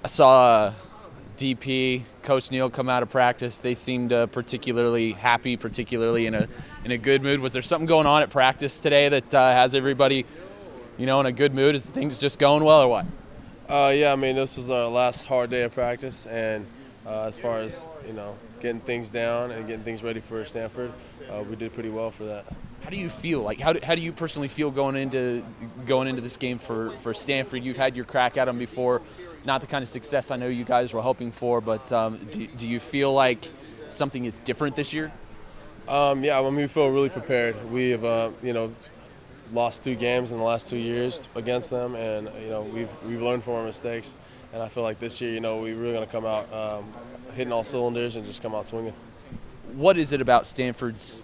I saw DP, Coach Neal come out of practice. They seemed particularly happy, particularly in a good mood. Was there something going on at practice today that has everybody, in a good mood? Is things just going well or what? Yeah, I mean, this was our last hard day of practice, and as far as getting things down and getting things ready for Stanford, we did pretty well for that. How do you feel? Like, how do you personally feel going into this game for Stanford? You've had your crack at them before, not the kind of success I know you guys were hoping for, but do you feel like something is different this year? Yeah, I mean, we feel really prepared. We have, lost 2 games in the last 2 years against them, and we've learned from our mistakes. And I feel like this year, we're really going to come out hitting all cylinders and just come out swinging. What is it about Stanford's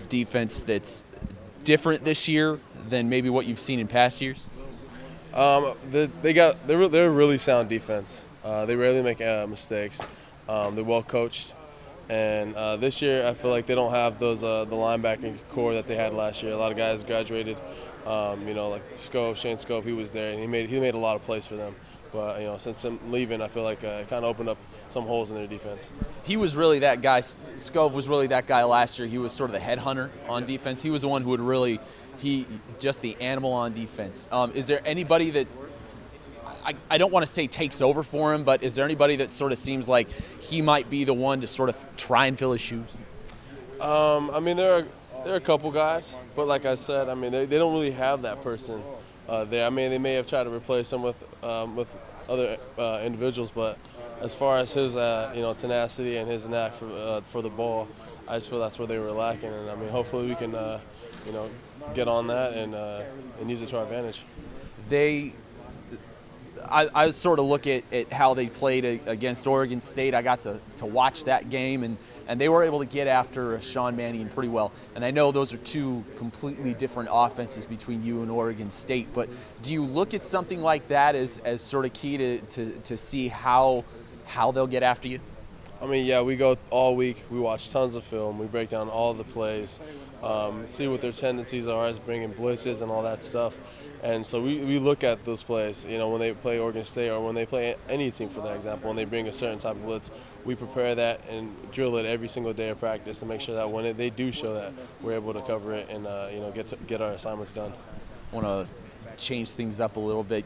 defense that's different this year than maybe what you've seen in past years? They're a really sound defense. They rarely make mistakes. They're well coached, and this year I feel like they don't have those the linebacking core that they had last year. A lot of guys graduated. Like Shane Scove, he was there, and he made a lot of plays for them. But since him leaving, I feel like it kind of opened up some holes in their defense. He was really that guy. Scove was really that guy last year. He was sort of the headhunter on defense. He was the one who would really, just the animal on defense. Is there anybody that, I don't want to say takes over for him, but is there anybody that sort of seems like he might be the one to sort of try and fill his shoes? I mean, there are a couple guys, but like I said, I mean, they don't really have that person there. I mean, they may have tried to replace him with other individuals, but as far as his tenacity and his knack for the ball, I just feel that's where they were lacking. And I mean, hopefully we can get on that and use it to our advantage. I sort of look at how they played against Oregon State. I got to watch that game, and they were able to get after Sean Mannion pretty well. And I know those are 2 completely different offenses between you and Oregon State, but do you look at something like that as sort of key to see how they'll get after you? I mean, yeah, we go all week. We watch tons of film. We break down all the plays, see what their tendencies are as bringing blitzes and all that stuff. And so we look at those plays, when they play Oregon State or when they play any team, for that example, when they bring a certain type of blitz, we prepare that and drill it every single day of practice to make sure that when they do show that, we're able to cover it and get our assignments done. I want to change things up a little bit.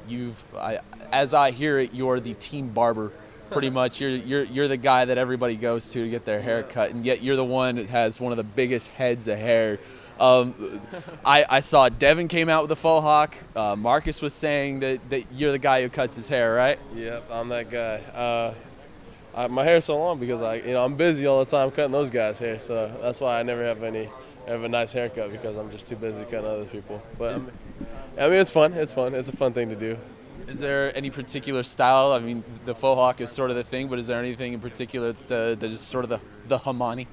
As I hear it, you're the team barber. Pretty much, you're the guy that everybody goes to get their hair cut, and yet you're the one that has one of the biggest heads of hair. I saw Devin came out with a faux hawk. Marcus was saying that you're the guy who cuts his hair, right? Yep, I'm that guy. My hair's so long because I'm busy all the time cutting those guys' hair, so that's why I never have a nice haircut, because I'm just too busy cutting other people. But I mean, it's fun. It's fun. It's a fun thing to do. Is there any particular style? I mean, the faux hawk is sort of the thing, but is there anything in particular that is sort of the Hamani?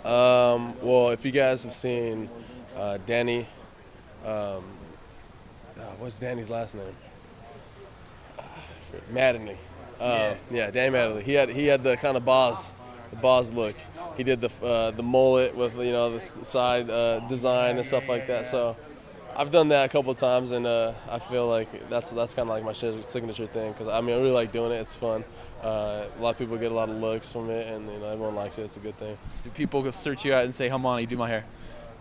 Well, if you guys have seen Danny, what's Danny's last name? Maddenly. Yeah, Danny Maddenly. He had the kind of boss look. He did the mullet with the side design and stuff like that. So I've done that a couple of times, and I feel like that's kind of like my signature thing, because I mean, I really like doing it. It's fun. A lot of people get a lot of looks from it, and everyone likes it. It's a good thing. Do people go search you out and say, "Hamani, do my hair"?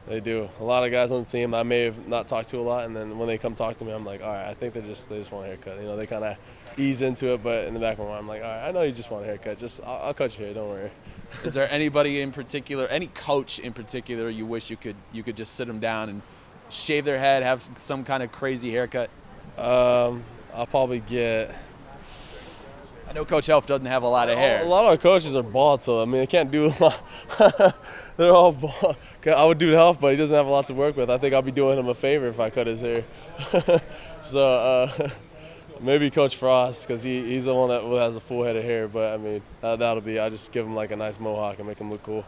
They do. A lot of guys on the team I may have not talked to a lot, and then when they come talk to me, I'm like, all right, I think they just want a haircut. They kind of ease into it, but in the back of my mind, I'm like, all right, I know you just want a haircut. I'll cut your hair. Don't worry. Is there anybody in particular, any coach in particular, you wish you could just sit them down and shave their head, have some kind of crazy haircut? I'll probably get. I know Coach Helf doesn't have a lot of hair. A lot of our coaches are bald, so I mean, they can't do a lot. They're all bald. I would do Helf, but he doesn't have a lot to work with. I think I'll be doing him a favor if I cut his hair. So maybe Coach Frost, because he's the one that has a full head of hair. But I mean, that'll be. I just give him like a nice mohawk and make him look cool.